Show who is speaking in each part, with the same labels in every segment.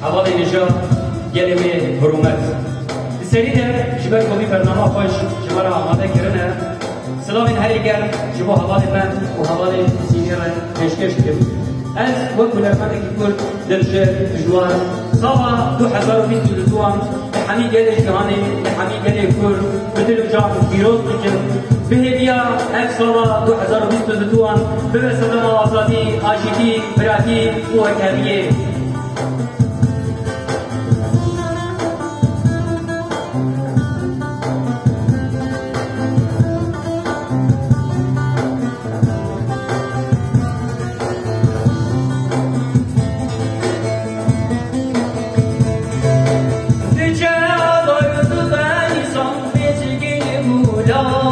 Speaker 1: حوالی نجا گلمی حرومت سری ده جبر کوبی برنامه خوش جبر آماده کرنه سلام هر گرم جبو حوالی من و حوالی سینیر پیشکش کرد از وقت لرمانه که کرد درجه جوان ساوا 2022 لحمی گلی جهانی لحمی گلی کرد بدل جان پیروز بکن بهدیا اک ساوا 2022 به سلام آزادی آشتی براتی و حکمیه
Speaker 2: يا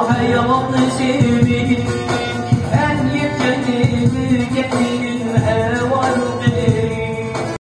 Speaker 2: حياة نسير